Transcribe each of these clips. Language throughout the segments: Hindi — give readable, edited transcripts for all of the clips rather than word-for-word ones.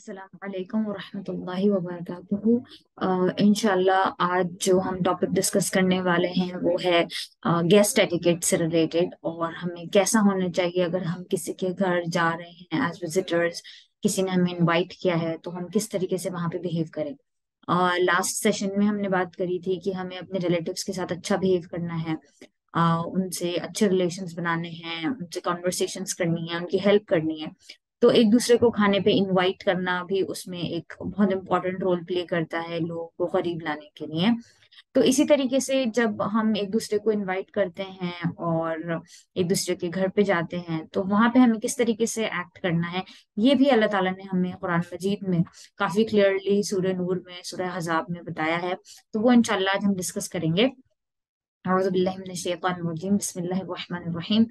अस्सलाम वालेकुम वरहमतुल्लाहि वबरकातुहू। इंशाल्लाह आज जो हम टॉपिक डिस्कस करने वाले हैं वो है गेस्ट एटिकेट से रिलेटेड, और हमें कैसा होना चाहिए अगर हम किसी के घर जा रहे हैं एज विजिटर्स। किसी ने हमें इनवाइट किया है तो हम किस तरीके से वहां पे बिहेव करें। लास्ट सेशन में हमने बात करी थी कि हमें अपने रिलेटिव्स के साथ अच्छा बिहेव करना है, उनसे अच्छे रिलेशंस बनाने हैं, उनसे कॉन्वर्सेशंस करनी है, उनकी हेल्प करनी है। तो एक दूसरे को खाने पे इनवाइट करना भी उसमें एक बहुत इंपॉर्टेंट रोल प्ले करता है लोगों को करीब लाने के लिए। तो इसी तरीके से जब हम एक दूसरे को इनवाइट करते हैं और एक दूसरे के घर पे जाते हैं तो वहां पे हमें किस तरीके से एक्ट करना है, ये भी अल्लाह ताला ने हमें कुरान मजीद में काफी क्लियरली सूरह नूर में, सूरह हज़ाब में बताया है। तो वो इंशाल्लाह आज हम डिस्कस करेंगे। औज़ुबिल्लाहिमिनश्शैतानिर्रजीम, बिस्मिल्लाहिर्रहमानिर्रहीम।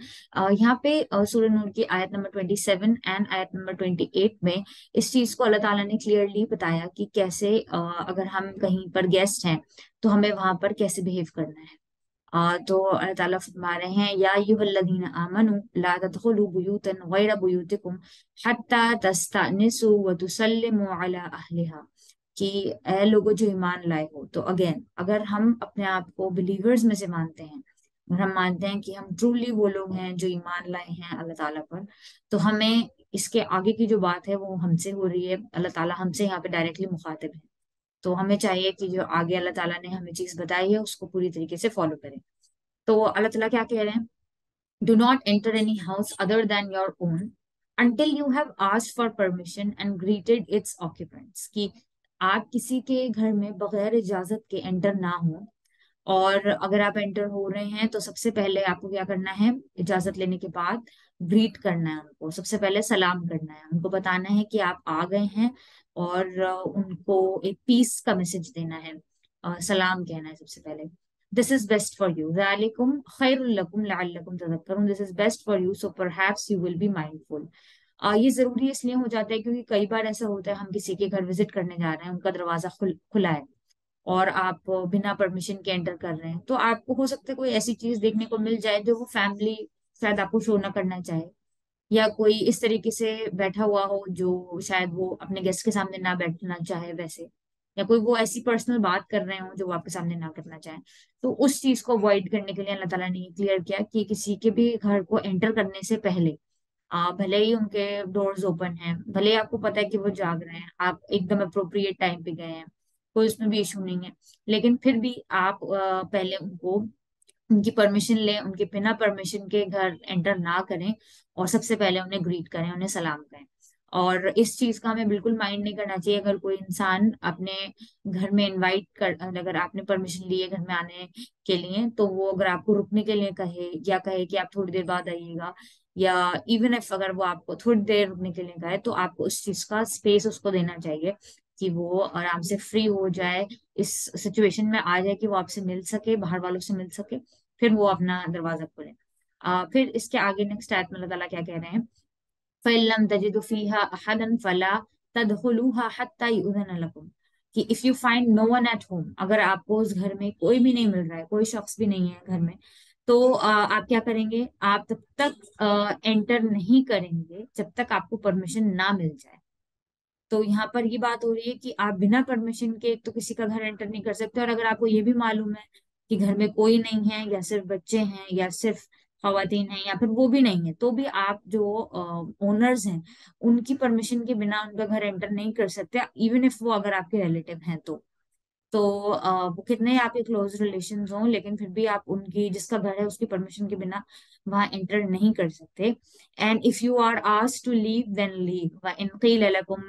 यहाँ पे सूरह नूर की आयत नंबर 27 एंड आयत नंबर 28 में इस चीज को अल्लाह ताला ने क्लियरली बताया कि कैसे अगर हम कहीं पर गेस्ट हैं तो हमें वहां पर कैसे बिहेव करना है। तो अल्लाह ताला फरमा रहे हैं, या अय्युहल्लज़ीना आमनू ला तदखुलू बुयूतन गैर बुयूतिकुम हत्ता तस्तअनिसू व तुसल्लिमू अला अहलिहा। कि ऐ लोगों जो ईमान लाए हो, तो अगेन अगर हम अपने आप को बिलीवर्स में से मानते हैं और हम मानते हैं कि हम ट्रूली वो लोग हैं जो ईमान लाए हैं अल्लाह ताला पर, तो हमें इसके आगे की जो बात है वो हमसे हो रही है, अल्लाह ताला हमसे यहाँ पे डायरेक्टली मुखातिब है। तो हमें चाहिए कि जो आगे अल्लाह ताला ने हमें चीज बताई है उसको पूरी तरीके से फॉलो करें। तो अल्लाह ताला क्या कह रहे हैं, do not enter any house other than your own until you have asked for permission and greeted its occupants। कि आप किसी के घर में बगैर इजाजत के एंटर ना हो, और अगर आप एंटर हो रहे हैं तो सबसे पहले आपको क्या करना है, इजाजत लेने के बाद ग्रीट करना है, उनको सबसे पहले सलाम करना है, उनको बताना है कि आप आ गए हैं, और उनको एक पीस का मैसेज देना है। सलाम कहना है सबसे पहले। This is best for you, ज़ालिकुम खैरुल लकुम लअल्लकुम तज़क्करून। This is best for you so perhaps you will be mindful. ये जरूरी इसलिए हो जाता है क्योंकि कई बार ऐसा होता है हम किसी के घर विजिट करने जा रहे हैं, उनका दरवाजा खुला है और आप बिना परमिशन के एंटर कर रहे हैं, तो आपको हो सकता है कोई ऐसी चीज देखने को मिल जाए जो वो फैमिली शायद आपको शो ना करना चाहे, या कोई इस तरीके से बैठा हुआ हो जो शायद वो अपने गेस्ट के सामने ना बैठना चाहे वैसे, या कोई वो ऐसी पर्सनल बात कर रहे हो जो वो आपके सामने ना करना चाहे। तो उस चीज को अवॉइड करने के लिए अल्लाह ताला ने क्लियर किया कि किसी के भी घर को एंटर करने से पहले भले ही उनके डोर्स ओपन हैं, भले ही आपको पता है कि वो जाग रहे हैं, आप एकदम अप्रोप्रिएट टाइम पे गए हैं, कोई उसमें भी इशू नहीं है, लेकिन फिर भी आप पहले उनको उनकी परमिशन लें, उनके बिना परमिशन के घर एंटर ना करें, और सबसे पहले उन्हें ग्रीट करें, उन्हें सलाम करें। और इस चीज का हमें बिल्कुल माइंड नहीं करना चाहिए अगर कोई इंसान अपने घर में इनवाइट कर, अगर आपने परमिशन ली है घर में आने के लिए, तो वो अगर आपको रुकने के लिए कहे या कहे कि आप थोड़ी देर बाद आइएगा, या इवन इफ अगर वो आपको थोड़ी देर रुकने के लिए कहे, तो आपको उस चीज का स्पेस उसको देना चाहिए कि वो आराम से फ्री हो जाए, इस सिचुएशन में आ जाए कि वो आपसे मिल सके, बाहर वालों से मिल सके, फिर वो अपना दरवाजा खोले। फिर इसके आगे नेक्स्ट आयत में अल्लाह ताला क्या कह रहे हैं, फ़इल्लम तजिदु फीहा अहदन फला तदखुलूहा हत्ता युअज़न लकुम। कि if you find no one at home, अगर आपको उस घर में कोई भी नहीं मिल रहा है, कोई शख्स भी नहीं है घर में, तो आप क्या करेंगे, आप तब तक एंटर नहीं करेंगे जब तक आपको परमिशन ना मिल जाए। तो यहाँ पर ये बात हो रही है कि आप बिना परमिशन के तो किसी का घर एंटर नहीं कर सकते, और अगर आपको ये भी मालूम है कि घर में कोई नहीं है, या सिर्फ बच्चे हैं, या सिर्फ खवातीन हैं, या फिर वो भी नहीं है, तो भी आप जो ओनर्स हैं उनकी परमिशन के बिना उनका घर एंटर नहीं कर सकते, इवन इफ वो अगर आपके रिलेटिव हैं तो वो कितने ही आपके क्लोज रिलेशन हों, लेकिन फिर भी आप उनकी जिसका घर है उसकी परमिशन के बिना वहां एंटर नहीं कर सकते। And if you are asked to leave then leave व इन क़ील लकुम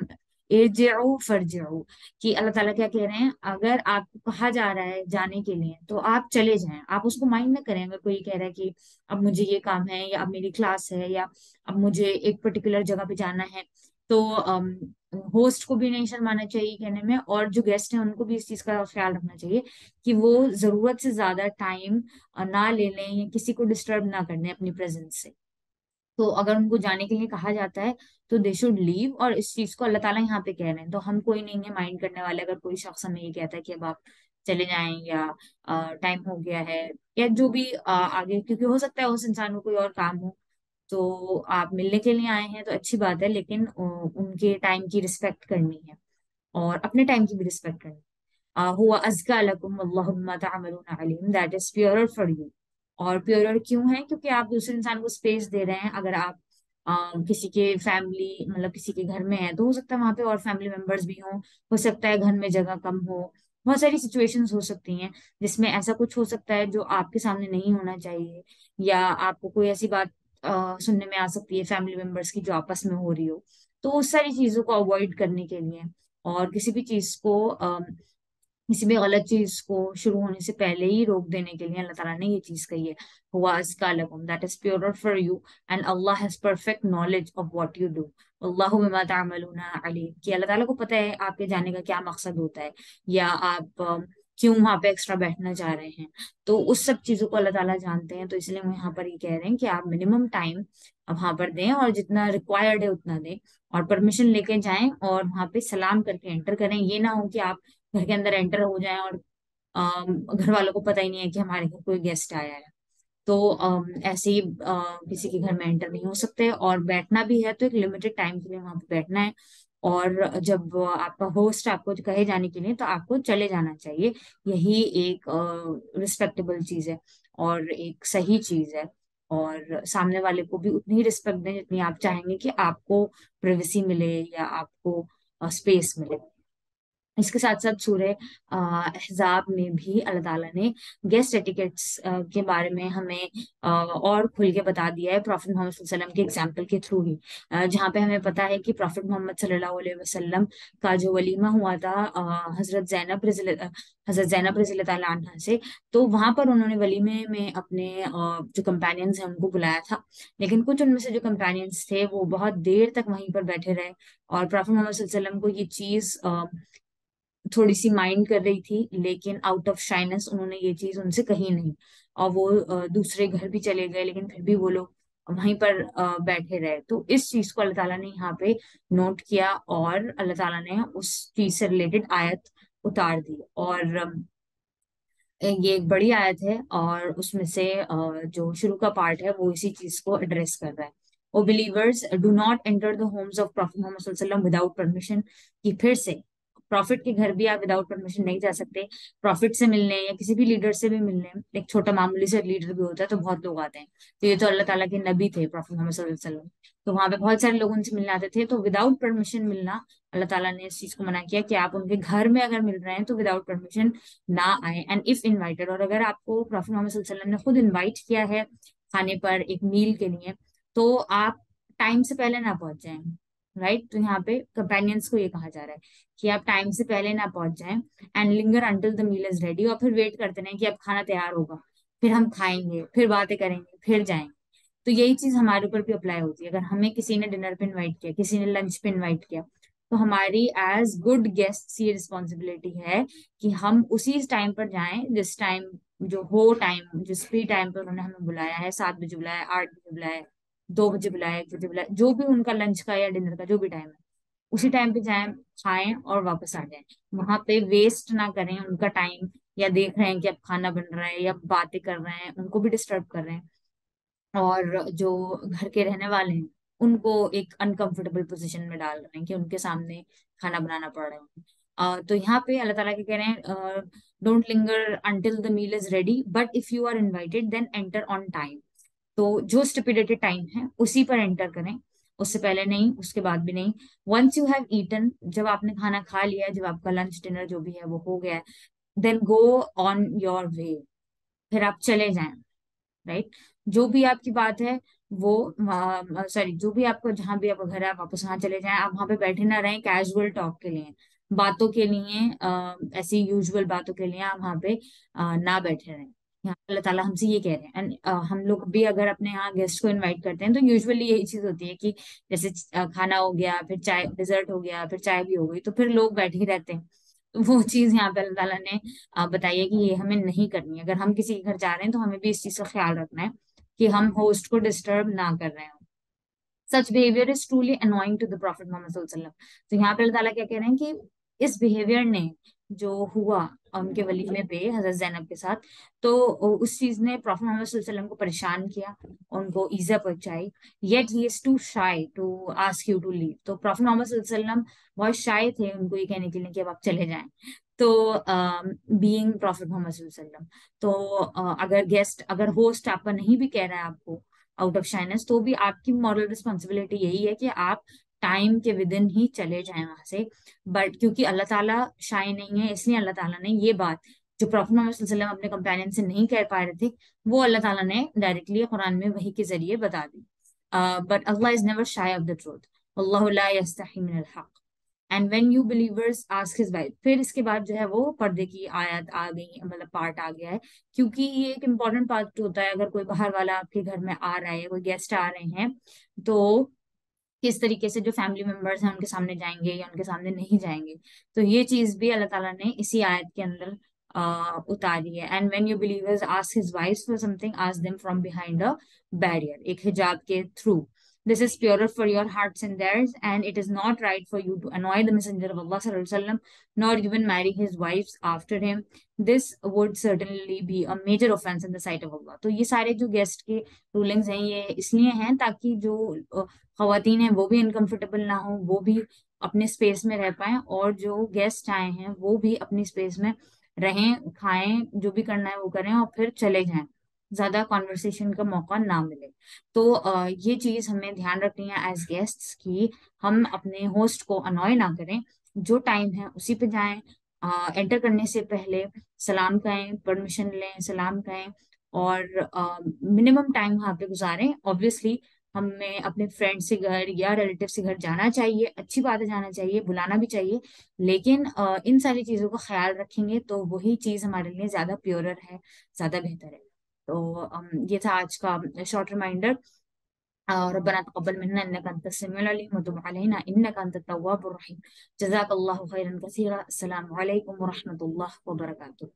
इरजिउ फरजिउ। कि अल्लाह ताला क्या कह रहे हैं, अगर आपको कहा जा रहा है जाने के लिए तो आप चले जाएं, आप उसको माइंड ना करें। अगर कोई कह रहा है कि अब मुझे ये काम है, या अब मेरी क्लास है, या अब मुझे एक पर्टिकुलर जगह पे जाना है, तो होस्ट को भी नहीं शर्माना चाहिए कहने में, और जो गेस्ट हैं उनको भी इस चीज का ख्याल रखना चाहिए कि वो जरूरत से ज्यादा टाइम ना ले लें, या किसी को डिस्टर्ब ना करने अपनी प्रेजेंस से। तो अगर उनको जाने के लिए कहा जाता है तो दे शुड लीव, और इस चीज को अल्लाह ताला यहाँ पे कह रहे हैं, तो हम कोई नहीं है माइंड करने वाले अगर कोई शख्स हमें ये कहता है कि अब आप चले जाएं, या टाइम हो गया है, या जो भी आगे, क्योंकि हो सकता है उस इंसान को कोई और काम हो, तो आप मिलने के लिए आए हैं तो अच्छी बात है, लेकिन उनके टाइम की रिस्पेक्ट करनी है और अपने टाइम की भी रिस्पेक्ट करनी है। हुआ अज़का लकुम वल्लाहु बिमा तअमलून अलीम, that is purer for you. और प्योरर क्यों है? क्योंकि आप दूसरे इंसान को स्पेस दे रहे हैं। अगर आप किसी के फैमिली मतलब किसी के घर में है तो हो सकता है वहां पे और फैमिली मेंबर्स भी हों, हो सकता है घर में जगह कम हो, बहुत सारी सिचुएशंस हो सकती हैं जिसमें ऐसा कुछ हो सकता है जो आपके सामने नहीं होना चाहिए, या आपको कोई ऐसी बात सुनने में आ सकती है फैमिली मेंबर्स की जो आपस में हो रही हो। तो उस सारी चीजों को अवॉइड करने के लिए और किसी भी चीज को किसी भी गलत चीज को शुरू होने से पहले ही रोक देने के लिए अल्लाह ताला ने ये चीज कही है, हुआ अज़का लकुम, that is purer for you, and Allah has perfect knowledge of what you do, अल्लाहु बिमा तअमलूना अलीम। कि अल्लाह ताला को पता है आपके जाने का क्या मकसद होता है, या आप क्यों वहां पे एक्स्ट्रा बैठना चाह रहे हैं। तो उस सब चीजों को अल्लाह ताला जानते हैं, तो इसलिए हम यहाँ पर ये कह रहे हैं कि आप मिनिमम टाइम वहां पर दें और जितना रिक्वायर्ड है उतना दें, और परमिशन लेके जाएं और वहां पे सलाम करके एंटर करें। ये ना हो कि आप घर के अंदर एंटर हो जाएं और घर वालों को पता ही नहीं है कि हमारे घर कोई गेस्ट आया है। तो ऐसे ही किसी के घर में एंटर नहीं हो सकते, और बैठना भी है तो एक लिमिटेड टाइम के लिए वहां पे बैठना है। और जब आपका होस्ट आपको कहे जाने के लिए तो आपको चले जाना चाहिए। यही एक रिस्पेक्टेबल चीज है और एक सही चीज है। और सामने वाले को भी उतनी ही रिस्पेक्ट दें जितनी आप चाहेंगे कि आपको प्राइवेसी मिले या आपको स्पेस मिले। इसके साथ साथ सूरह अहज़ाब में भी अल्लाह ताला ने गेस्ट एटिकेट्स के बारे में हमें और खुल के बता दिया है, प्रॉफिट मोहम्मद सल्लल्लाहु अलैहि वसल्लम के एग्जाम्पल के थ्रू ही। जहाँ पे हमें पता है कि प्रॉफिट मोहम्मद सल्लल्लाहु अलैहि वसल्लम का जो वलीमा हुआ था हजरत जैनब रज़ी अल्लाह ताला अन्हा से, तो वहां पर उन्होंने वलीमे में अपने जो कंपेनियंस हैं उनको बुलाया था। लेकिन कुछ उनमें से जो कंपेनियंस थे वो बहुत देर तक वहीं पर बैठे रहे, और प्रॉफिट मोहम्मद सल्लल्लाहु अलैहि वसल्लम को ये चीज थोड़ी सी माइंड कर रही थी, लेकिन आउट ऑफ शाइनेस उन्होंने ये चीज उनसे कही नहीं। और वो दूसरे घर भी चले गए, लेकिन फिर भी वो लोग वहीं पर बैठे रहे। तो इस चीज को अल्लाह ताला ने यहाँ पे नोट किया और अल्लाह ताला ने उस चीज से रिलेटेड आयत उतार दी। और ये एक बड़ी आयत है और उसमें से जो शुरू का पार्ट है वो इसी चीज को एड्रेस कर रहा है। O believers, do not enter the homes of prophet Mohammad सल्लल्लाहु अलैहि वसल्लम विदाउट परमिशन। कि फिर से प्रॉफिट के घर भी आप विदाउट परमिशन नहीं जा सकते। प्रॉफिट से मिलने या किसी भी लीडर से भी मिलने, एक छोटा मामूली से लीडर भी होता है तो बहुत लोग आते हैं। तो ये तो अल्लाह ताला के नबी थे प्रॉफिट मोहम्मद सल्लल्लाहु अलैहि वसल्लम, तो वहां पे बहुत सारे लोग उनसे मिलने आते थे। तो विदाउट परमिशन मिलना, अल्लाह ताला ने इस चीज को मना किया कि आप उनके घर में अगर मिल रहे हैं तो विदाउट परमिशन ना आए। एंड इफ इनवाइटेड, और अगर आपको प्रॉफिट मोहम्मद सल्लल्लाहु अलैहि वसल्लम ने खुद इनवाइट किया है खाने पर एक मील के लिए, तो आप टाइम से पहले ना पहुंच जाएं। राइट, तो यहाँ पे कंपेनियंस को ये कहा जा रहा है कि आप टाइम से पहले ना पहुंच जाएं। And linger until the meal is ready, और फिर वेट करते रहें कि अब खाना तैयार होगा, फिर हम खाएंगे, फिर बातें करेंगे, फिर जाएंगे। तो यही चीज हमारे ऊपर भी अप्लाई होती है। अगर हमें किसी ने डिनर पे इनवाइट किया, किसी ने लंच पे इनवाइट किया, तो हमारी एज गुड गेस्ट ये रिस्पॉन्सिबिलिटी है कि हम उसी टाइम पर जाएं जिस टाइम, जो हो टाइम, जिस फ्री टाइम पर उन्होंने हमें बुलाया है, 7 बजे बुलाया है, 8 बजे बुलाया है, 2 बजे बुलाया है, 1 बजे बुलाया है, जो भी उनका लंच का या डिनर का जो भी टाइम है, उसी टाइम पे जाएं, खाएं और वापस आ जाएं। वहां पे वेस्ट ना करें उनका टाइम, या देख रहे हैं कि अब खाना बन रहा है या बातें कर रहे हैं, उनको भी डिस्टर्ब कर रहे हैं। और जो घर के रहने वाले हैं उनको एक अनकंफर्टेबल पोजीशन में डाल रहे हैं कि उनके सामने खाना बनाना पड़ रहा है उन्हें। तो यहाँ पे अल्लाह ताला के कह रहे हैं, don't linger until the meal is ready, but if you are invited then enter on time. तो जो स्टिपुलेटेड टाइम है उसी पर एंटर करें, उससे पहले नहीं, उसके बाद भी नहीं। वंस यू हैव ईटन, जब आपने खाना खा लिया, जब आपका लंच डिनर जो भी है वो हो गया है, then go on your way, फिर आप चले जाएं। राइट, जो भी आपकी बात है वो, सॉरी, जो भी आपको, जहां भी आपका घर है आप वापस वहां चले जाएं। आप वहां पे बैठे ना रहें कैजुअल टॉक के लिए, बातों के लिए, ऐसी यूजुअल बातों के लिए आप वहां पे ना बैठे रहें। यहाँ अल्लाह ताला हमसे ये कह रहे हैं। एंड हम लोग भी अगर अपने यहाँ गेस्ट को इनवाइट करते हैं तो यूजुअली यही चीज होती है कि जैसे खाना हो गया, फिर चाय, डिजर्ट हो गया, फिर चाय भी हो गई, तो फिर लोग बैठे ही रहते हैं। तो वो चीज यहाँ पे अल्लाह ताला ने बताइए कि ये हमें नहीं करनी है। अगर हम किसी के घर जा रहे हैं तो हमें भी इस चीज का ख्याल रखना है कि हम होस्ट को डिस्टर्ब ना कर रहे हो। Such behaviour is truly annoying to the prophet Mohammad सल्लल्लाहु अलैहि वसल्लम। तो यहाँ पे अल्लाह ताला क्या कह रहे हैं कि इस बिहेवियर ने जो हुआ उनके वलीमे पे हजरत जैनब के साथ, तो उस चीज ने प्रॉफेट मोहम्मद सल्लल्लाहु अलैहि वसल्लम को परेशान किया, उनको ईजा पहुंचाई। Yet he is too shy to ask you to leave. तो प्रॉफेट मोहम्मद सल्लल्लाहु अलैहि वसल्लम बहुत शाय थे उनको ये कहने के लिए कि अब आप चले जाएं। तो बीइंग प्रॉफेट मोहम्मद सल्लल्लाहु अलैहि वसल्लम, तो अगर गेस्ट, अगर होस्ट आपका नहीं भी कह रहा है आपको आउट ऑफ शाइनेस, तो भी आपकी मॉरल रिस्पॉन्सिबिलिटी यही है कि आप टाइम के विद इन ही चले जाएं वहां से। बट क्योंकि अल्लाह ताला शाय नहीं है, इसलिए अल्लाह ताला ने ये बात जो प्रॉफेट मोहम्मद सल्लल्लाहु अलैहि वसल्लम अपने कंपेनियन से नहीं कह पा रहे थे, वो अल्लाह ताला ने डायरेक्टली कुरान में वही के जरिए बता दी। But Allah is never shy of the truth, अल्लाह ला यस्तही मिनल हक। And when you believers ask his wife, फिर इसके बाद जो है वो पर्दे की आयत आ गई, मतलब पार्ट आ गया है, क्योंकि ये एक इम्पॉर्टेंट पार्ट होता है। अगर कोई बाहर वाला आपके घर में आ रहा है, कोई गेस्ट आ रहे हैं, तो किस तरीके से जो फैमिली मेंबर्स हैं उनके सामने जाएंगे या उनके सामने नहीं जाएंगे। तो ये चीज भी अल्लाह ताला ने इसी आयत के अंदर उतारी है। And when you believers ask his wife for something, ask them from behind a barrier, एक हिजाब के through. This is purer for your hearts and theirs, and it is not right for you to annoy the Messenger of Allah sallallahu alaihi wasallam, nor even marry his wives after him. This would certainly be a major offense in the sight of Allah. तो ये सारे जो गेस्ट के रूलिंग्स हैं ये इसलिए हैं ताकि जो खवातीन हैं वो भी अनकंफर्टेबल ना हो, वो भी अपने स्पेस में रह पाएं, और जो गेस्ट आए हैं वो भी अपनी स्पेस में रहें, खाएं, जो भी करना है वो करें और फिर चले जाएं, ज्यादा कॉन्वर्सेशन का मौका ना मिले। तो ये चीज हमें ध्यान रखनी है एज गेस्ट्स की हम अपने होस्ट को अनॉय ना करें, जो टाइम है उसी पे जाएं। एंटर करने से पहले सलाम कहें, परमिशन लें, सलाम कहें, और मिनिमम टाइम वहां पे गुजारें। ऑब्वियसली हमें अपने फ्रेंड से घर या रिलेटिव से घर जाना चाहिए, अच्छी बात है, जाना चाहिए, बुलाना भी चाहिए, लेकिन इन सारी चीजों का ख्याल रखेंगे तो वही चीज हमारे लिए ज्यादा प्योरर है, ज्यादा बेहतर है। तो ये था आज का शॉर्ट रिमाइंडर। रब्बना तक़ब्बल मिन्ना इन्नका अंतस समीउल अलीम व तुब अलैना इन्नका अंतत तव्वाबुर रहीम। जज़ाकल्लाहु खैरन कसीरा। अस्सलामु अलैकुम व रहमतुल्लाहि व बरकातुहू।